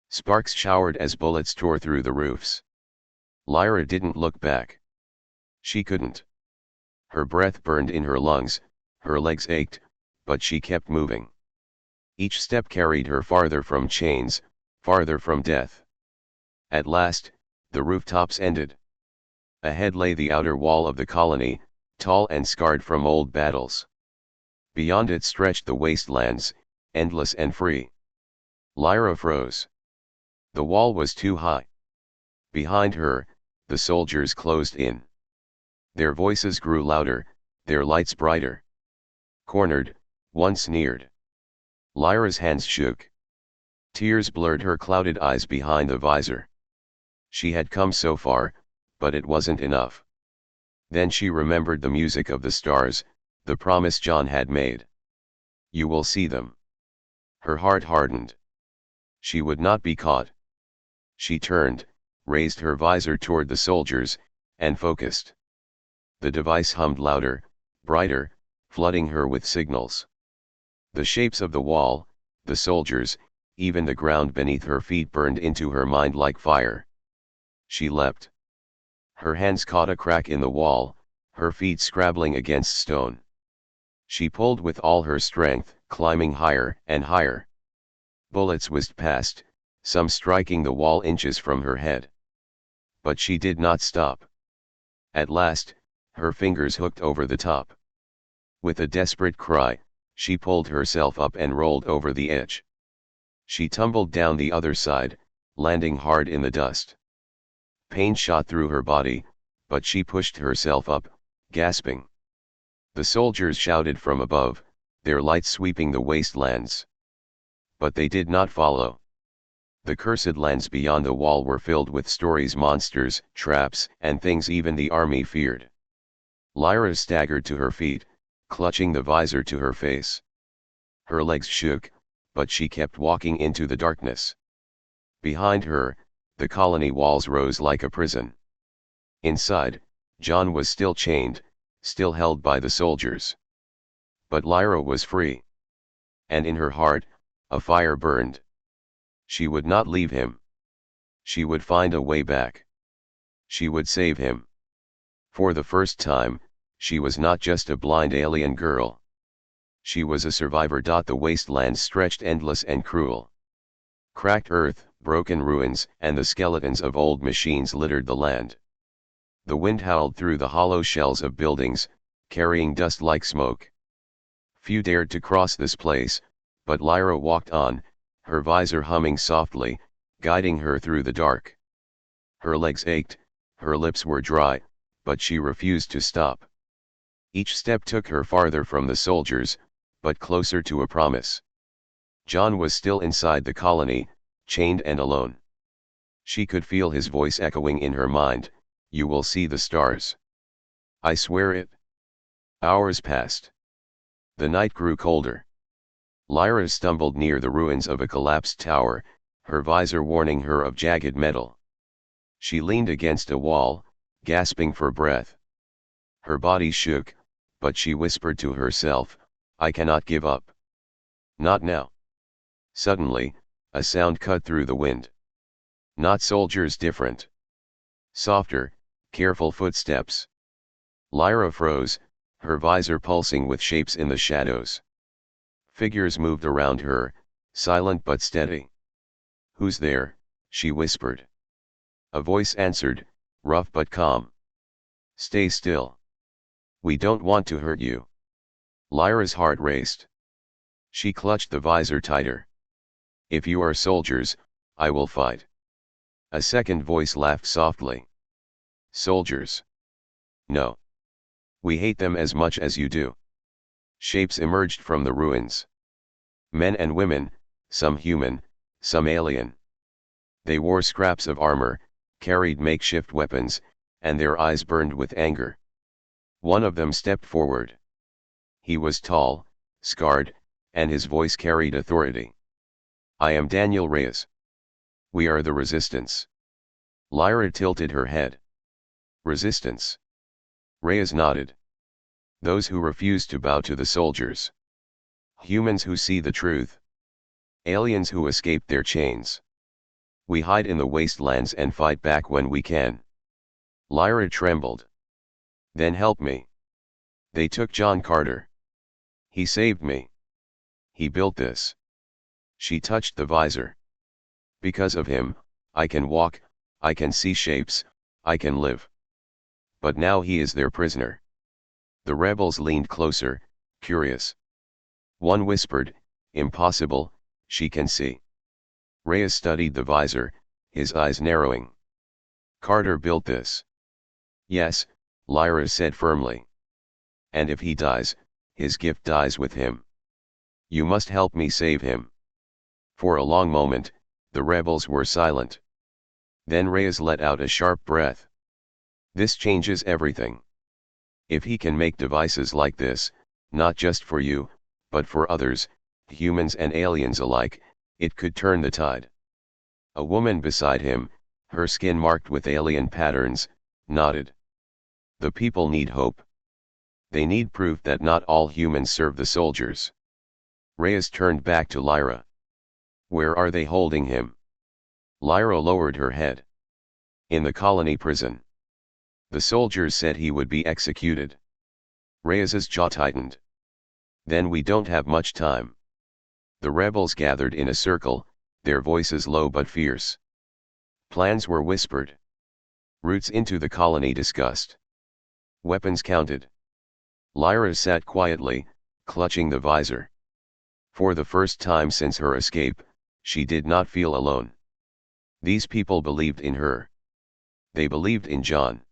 Speaker 1: Sparks showered as bullets tore through the roofs. Lyra didn't look back. She couldn't. Her breath burned in her lungs, her legs ached, but she kept moving. Each step carried her farther from chains, farther from death. At last, the rooftops ended. Ahead lay the outer wall of the colony, tall and scarred from old battles. Beyond it stretched the wastelands, endless and free. Lyra froze. The wall was too high. Behind her, the soldiers closed in. Their voices grew louder, their lights brighter. Cornered, one sneered. Lyra's hands shook. Tears blurred her clouded eyes behind the visor. She had come so far, but it wasn't enough. Then she remembered the music of the stars, the promise John had made. "You will see them." Her heart hardened. She would not be caught. She turned, raised her visor toward the soldiers, and focused. The device hummed louder, brighter, flooding her with signals. The shapes of the wall, the soldiers, even the ground beneath her feet burned into her mind like fire. She leapt. Her hands caught a crack in the wall, her feet scrabbling against stone. She pulled with all her strength, climbing higher and higher. Bullets whizzed past, some striking the wall inches from her head. But she did not stop. At last, her fingers hooked over the top. With a desperate cry, she pulled herself up and rolled over the edge. She tumbled down the other side, landing hard in the dust. Pain shot through her body, but she pushed herself up, gasping. The soldiers shouted from above, their lights sweeping the wastelands. But they did not follow. The cursed lands beyond the wall were filled with stories, monsters, traps, and things even the army feared. Lyra staggered to her feet, clutching the visor to her face. Her legs shook, but she kept walking into the darkness. Behind her, the colony walls rose like a prison. Inside, John was still chained, still held by the soldiers. But Lyra was free. And in her heart, a fire burned. She would not leave him. She would find a way back. She would save him. For the first time, She was not just a blind alien girl. She was a survivor. The wastelands stretched endless and cruel. Cracked earth, broken ruins, and the skeletons of old machines littered the land. The wind howled through the hollow shells of buildings, carrying dust like smoke. Few dared to cross this place, but Lyra walked on, her visor humming softly, guiding her through the dark. Her legs ached, her lips were dry, but she refused to stop. Each step took her farther from the soldiers, but closer to a promise. John was still inside the colony, chained and alone. She could feel his voice echoing in her mind, "You will see the stars. I swear it." Hours passed. The night grew colder. Lyra stumbled near the ruins of a collapsed tower, her visor warning her of jagged metal. She leaned against a wall, gasping for breath. Her body shook, but she whispered to herself, "I cannot give up. Not now." Suddenly, a sound cut through the wind. Not soldiers, different. Softer, careful footsteps. Lyra froze, her visor pulsing with shapes in the shadows. Figures moved around her, silent but steady. "Who's there?" she whispered. A voice answered, rough but calm. "Stay still. We don't want to hurt you." Lyra's heart raced. She clutched the visor tighter. "If you are soldiers, I will fight." A second voice laughed softly. "Soldiers? No. We hate them as much as you do." Shapes emerged from the ruins. Men and women, some human, some alien. They wore scraps of armor, carried makeshift weapons, and their eyes burned with anger. One of them stepped forward. He was tall, scarred, and his voice carried authority. "I am Daniel Reyes. We are the Resistance." Lyra tilted her head. "Resistance?" Reyes nodded. "Those who refuse to bow to the soldiers. Humans who see the truth. Aliens who escape their chains. We hide in the wastelands and fight back when we can." Lyra trembled. "Then help me. They took John Carter. He saved me. He built this." She touched the visor. "Because of him, I can walk, I can see shapes, I can live. But now he is their prisoner." The rebels leaned closer, curious. One whispered, "Impossible, she can see." Reyes studied the visor, his eyes narrowing. "Carter built this." "Yes," Lyra said firmly. "And if he dies, his gift dies with him. You must help me save him." For a long moment, the rebels were silent. Then Reyes let out a sharp breath. "This changes everything. If he can make devices like this, not just for you, but for others, humans and aliens alike, it could turn the tide." A woman beside him, her skin marked with alien patterns, nodded. "The people need hope. They need proof that not all humans serve the soldiers." Reyes turned back to Lyra. "Where are they holding him?" Lyra lowered her head. "In the colony prison. The soldiers said he would be executed." Reyes's jaw tightened. "Then we don't have much time." The rebels gathered in a circle, their voices low but fierce. Plans were whispered. Routes into the colony discussed. Weapons counted. Lyra sat quietly, clutching the visor. For the first time since her escape, she did not feel alone. These people believed in her. They believed in John.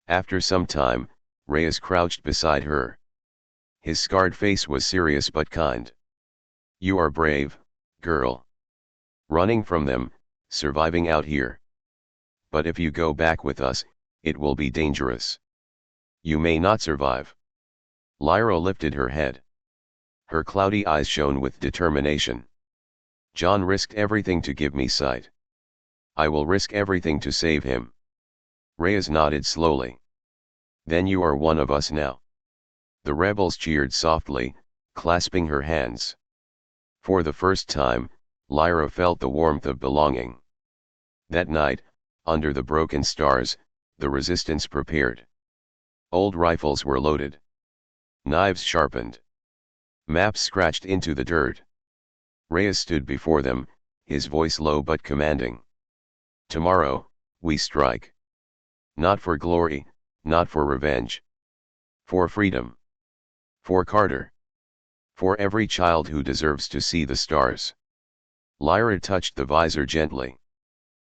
Speaker 1: After some time, Reyes crouched beside her. His scarred face was serious but kind. "You are brave, girl. Running from them, surviving out here. But if you go back with us, it will be dangerous. You may not survive." Lyra lifted her head. Her cloudy eyes shone with determination. "John risked everything to give me sight. I will risk everything to save him." Reyes nodded slowly. "Then you are one of us now." The rebels cheered softly, clasping her hands. For the first time, Lyra felt the warmth of belonging. That night, under the broken stars, the resistance prepared. Old rifles were loaded. Knives sharpened. Maps scratched into the dirt. Reyes stood before them, his voice low but commanding. Tomorrow, we strike. Not for glory, not for revenge. For freedom. For Carter. For every child who deserves to see the stars. Lyra touched the visor gently.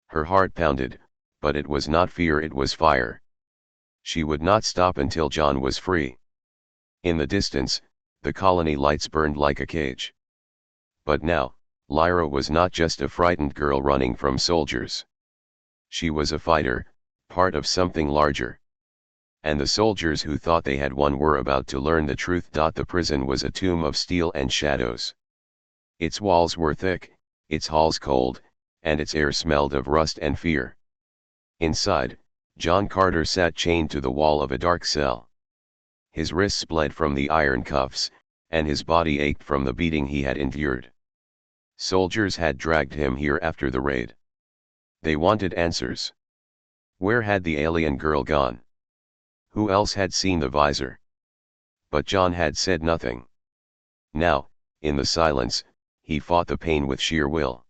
Speaker 1: Her heart pounded, but it was not fear, it was fire. She would not stop until John was free. In the distance, the colony lights burned like a cage. But now, Lyra was not just a frightened girl running from soldiers. She was a fighter, part of something larger. And the soldiers who thought they had won were about to learn the truth. The prison was a tomb of steel and shadows. Its walls were thick, its halls cold, and its air smelled of rust and fear. Inside, John Carter sat chained to the wall of a dark cell. His wrists bled from the iron cuffs, and his body ached from the beating he had endured. Soldiers had dragged him here after the raid. They wanted answers. Where had the alien girl gone? Who else had seen the visor? But John had said nothing. Now, in the silence, he fought the pain with sheer will.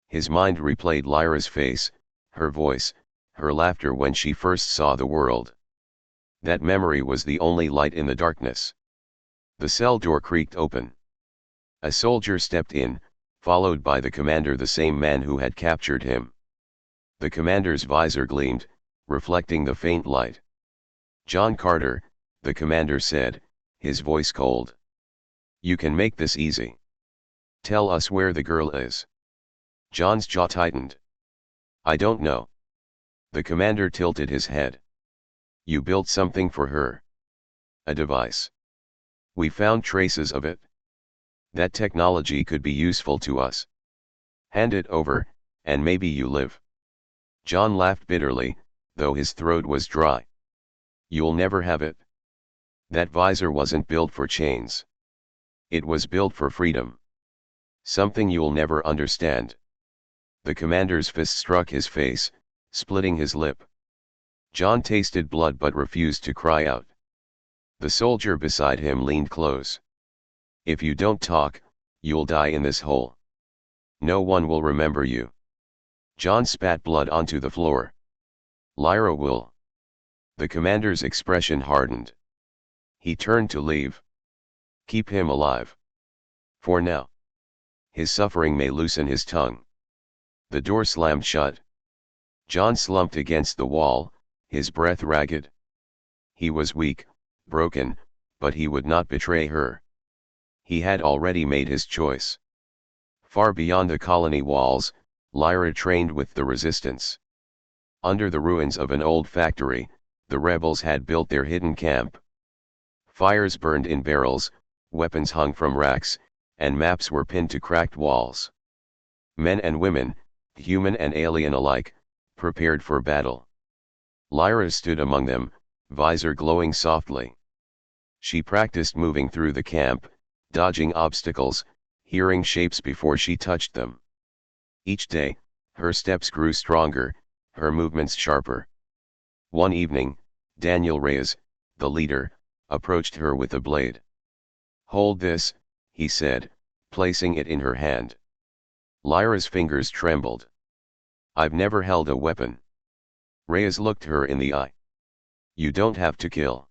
Speaker 1: His mind replayed Lyra's face, her voice, her laughter when she first saw the world. That memory was the only light in the darkness. The cell door creaked open. A soldier stepped in, followed by the commander, the same man who had captured him. The commander's visor gleamed, reflecting the faint light. "John Carter," the commander said, his voice cold. "You can make this easy. Tell us where the girl is." John's jaw tightened. "I don't know." The commander tilted his head. "You built something for her. A device. We found traces of it. That technology could be useful to us. Hand it over, and maybe you live." John laughed bitterly, though his throat was dry. "You'll never have it. That visor wasn't built for chains. It was built for freedom. Something you'll never understand." The commander's fist struck his face, splitting his lip. John tasted blood but refused to cry out. The soldier beside him leaned close. "If you don't talk, you'll die in this hole. No one will remember you." John spat blood onto the floor. "Lyra will." The commander's expression hardened. He turned to leave. "Keep him alive. For now. His suffering may loosen his tongue." The door slammed shut. John slumped against the wall, his breath ragged. He was weak, broken, but he would not betray her. He had already made his choice. Far beyond the colony walls, Lyra trained with the resistance. Under the ruins of an old factory, the rebels had built their hidden camp. Fires burned in barrels, weapons hung from racks, and maps were pinned to cracked walls. Men and women, human and alien alike, prepared for battle. Lyra stood among them, visor glowing softly. She practiced moving through the camp, dodging obstacles, hearing shapes before she touched them. Each day, her steps grew stronger, her movements sharper. One evening, Daniel Reyes, the leader, approached her with a blade. "Hold this," he said, placing it in her hand. Lyra's fingers trembled. "I've never held a weapon." Reyes looked her in the eye. "You don't have to kill.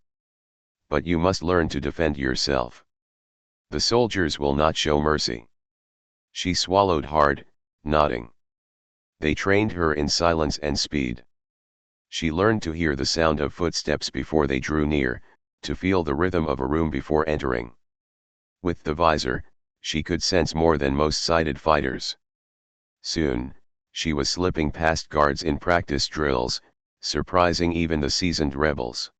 Speaker 1: But you must learn to defend yourself. The soldiers will not show mercy." She swallowed hard, nodding. They trained her in silence and speed. She learned to hear the sound of footsteps before they drew near, to feel the rhythm of a room before entering. With the visor, she could sense more than most sighted fighters. Soon, she was slipping past guards in practice drills, surprising even the seasoned rebels.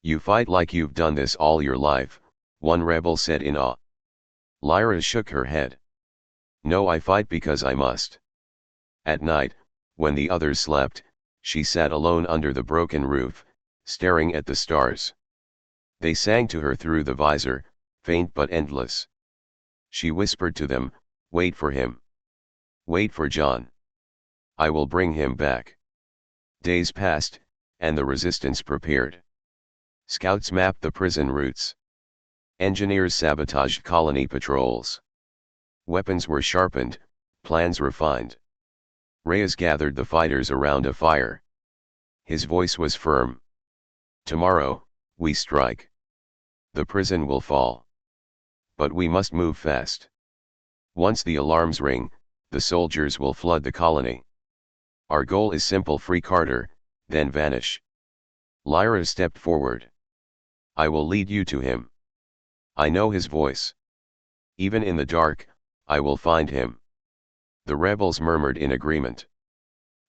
Speaker 1: "You fight like you've done this all your life," one rebel said in awe. Lyra shook her head. "No, I fight because I must." At night, when the others slept, she sat alone under the broken roof, staring at the stars. They sang to her through the visor, faint but endless. She whispered to them, "Wait for him. Wait for John. I will bring him back." Days passed, and the resistance prepared. Scouts mapped the prison routes. Engineers sabotaged colony patrols. Weapons were sharpened, plans refined. Reyes gathered the fighters around a fire. His voice was firm. Tomorrow, we strike. The prison will fall. But we must move fast. Once the alarms ring, the soldiers will flood the colony. Our goal is simple: free Carter, then vanish. Lyra stepped forward. I will lead you to him. I know his voice. Even in the dark, I will find him. The rebels murmured in agreement.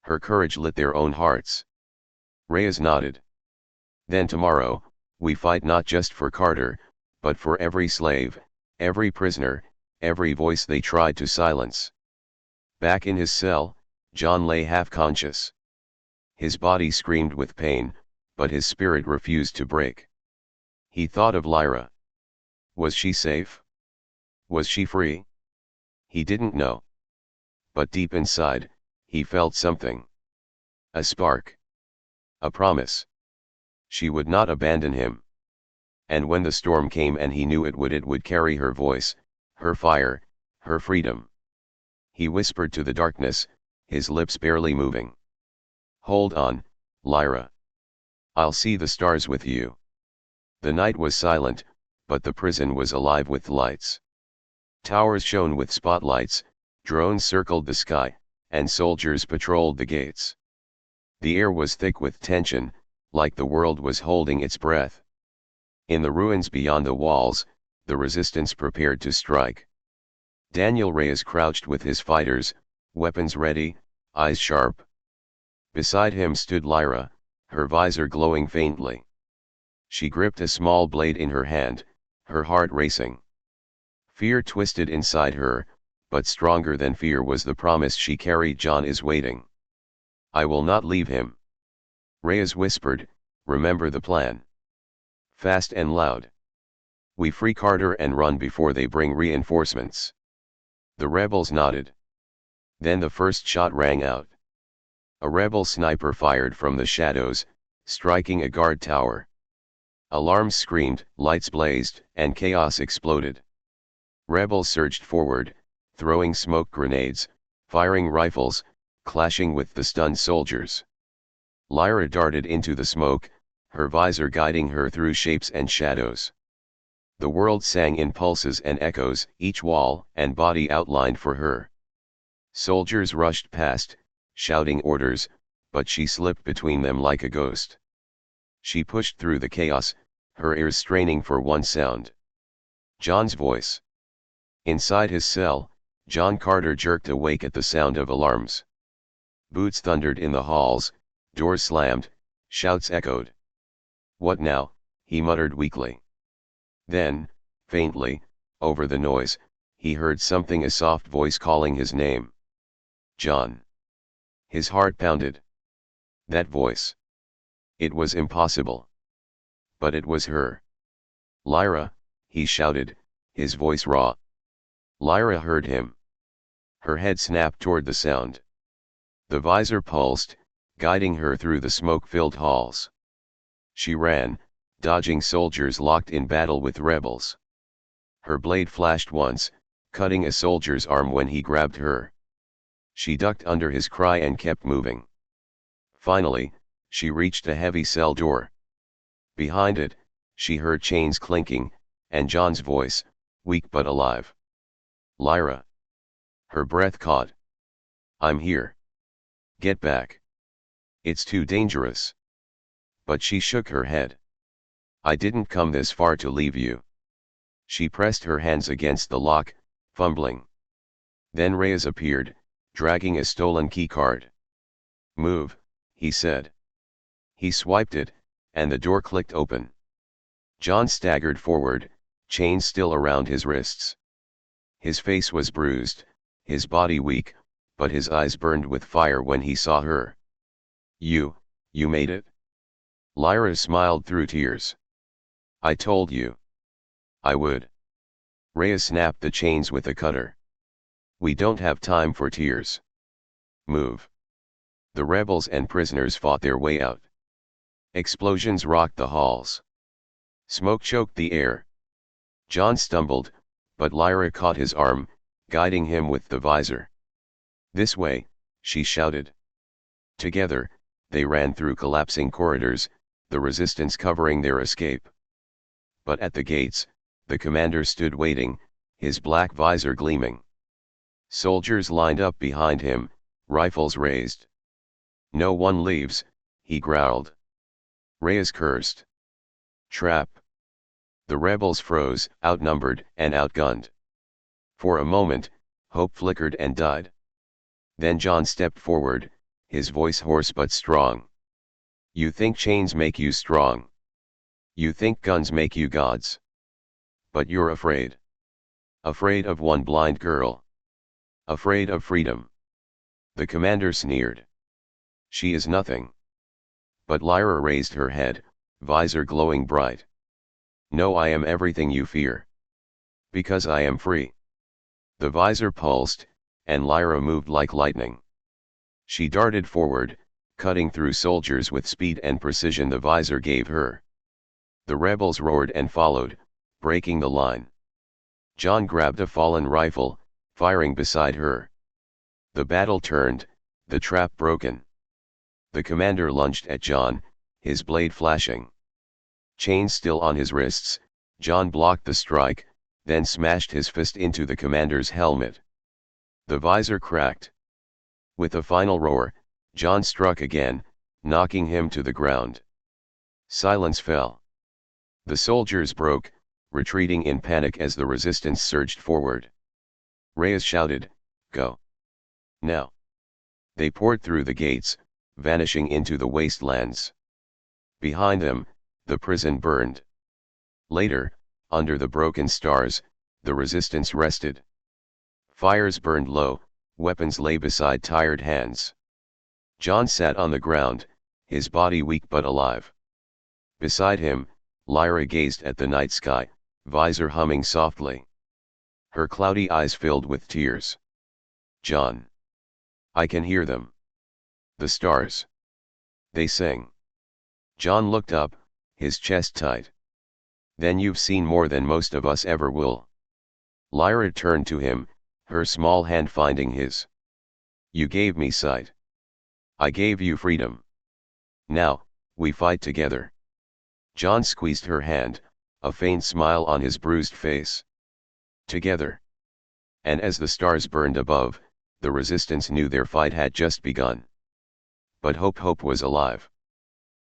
Speaker 1: Her courage lit their own hearts. Reyes nodded. Then tomorrow, we fight not just for Carter, but for every slave, every prisoner, every voice they tried to silence. Back in his cell, John lay half-conscious. His body screamed with pain, but his spirit refused to break. He thought of Lyra. Was she safe? Was she free? He didn't know. But deep inside, he felt something. A spark. A promise. She would not abandon him. And when the storm came and he knew it would carry her voice, her fire, her freedom. He whispered to the darkness, his lips barely moving. Hold on, Lyra. I'll see the stars with you. The night was silent, but the prison was alive with lights. Towers shone with spotlights, drones circled the sky, and soldiers patrolled the gates. The air was thick with tension, like the world was holding its breath. In the ruins beyond the walls, the resistance prepared to strike. Daniel Reyes crouched with his fighters, weapons ready, eyes sharp. Beside him stood Lyra, her visor glowing faintly. She gripped a small blade in her hand, her heart racing. Fear twisted inside her, but stronger than fear was the promise she carried: John is waiting. I will not leave him. Reyes whispered, remember the plan. Fast and loud. We free Carter and run before they bring reinforcements. The rebels nodded. Then the first shot rang out. A rebel sniper fired from the shadows, striking a guard tower. Alarms screamed, lights blazed, and chaos exploded. Rebels surged forward, throwing smoke grenades, firing rifles, clashing with the stunned soldiers. Lyra darted into the smoke, her visor guiding her through shapes and shadows. The world sang in pulses and echoes, each wall and body outlined for her. Soldiers rushed past, shouting orders, but she slipped between them like a ghost. She pushed through the chaos, her ears straining for one sound. John's voice. Inside his cell, John Carter jerked awake at the sound of alarms. Boots thundered in the halls, doors slammed, shouts echoed. What now? He muttered weakly. Then, faintly, over the noise, he heard something: a soft voice calling his name. John. His heart pounded. That voice. It was impossible. But it was her. Lyra, he shouted, his voice raw. Lyra heard him. Her head snapped toward the sound. The visor pulsed, guiding her through the smoke-filled halls. She ran, dodging soldiers locked in battle with rebels. Her blade flashed once, cutting a soldier's arm when he grabbed her. She ducked under his cry and kept moving. Finally, she reached a heavy cell door. Behind it, she heard chains clinking, and John's voice, weak but alive. Lyra. Her breath caught. I'm here. Get back. It's too dangerous. But she shook her head. I didn't come this far to leave you. She pressed her hands against the lock, fumbling. Then Reyes appeared, dragging a stolen keycard. Move, he said. He swiped it, and the door clicked open. John staggered forward, chains still around his wrists. His face was bruised, his body weak, but his eyes burned with fire when he saw her. You made it? Lyra smiled through tears. I told you. I would. Reyes snapped the chains with a cutter. We don't have time for tears. Move. The rebels and prisoners fought their way out. Explosions rocked the halls. Smoke choked the air. John stumbled, but Lyra caught his arm, guiding him with the visor. "This way," she shouted. Together, they ran through collapsing corridors, the resistance covering their escape. But at the gates, the commander stood waiting, his black visor gleaming. Soldiers lined up behind him, rifles raised. "No one leaves," he growled. Reyes cursed. "Trap." The rebels froze, outnumbered and outgunned. For a moment, hope flickered and died. Then John stepped forward, his voice hoarse but strong. "You think chains make you strong. You think guns make you gods. But you're afraid. Afraid of one blind girl. Afraid of freedom." The commander sneered. "She is nothing." But Lyra raised her head, visor glowing bright. "No, I am everything you fear. Because I am free." The visor pulsed, and Lyra moved like lightning. She darted forward, cutting through soldiers with speed and precision the visor gave her. The rebels roared and followed, breaking the line. John grabbed a fallen rifle, firing beside her. The battle turned, the trap broken. The commander lunged at John, his blade flashing. Chains still on his wrists, John blocked the strike, then smashed his fist into the commander's helmet. The visor cracked. With a final roar, John struck again, knocking him to the ground. Silence fell. The soldiers broke, retreating in panic as the resistance surged forward. Reyes shouted, "Go! Now!" They poured through the gates, vanishing into the wastelands. Behind them, the prison burned. Later, under the broken stars, the resistance rested. Fires burned low, weapons lay beside tired hands. John sat on the ground, his body weak but alive. Beside him, Lyra gazed at the night sky, visor humming softly. Her cloudy eyes filled with tears. "John. I can hear them. The stars. They sing." John looked up, his chest tight. "Then you've seen more than most of us ever will." Lyra turned to him, her small hand finding his. "You gave me sight. I gave you freedom. Now, we fight together." John squeezed her hand, a faint smile on his bruised face. "Together." And as the stars burned above, the resistance knew their fight had just begun. But hope was alive.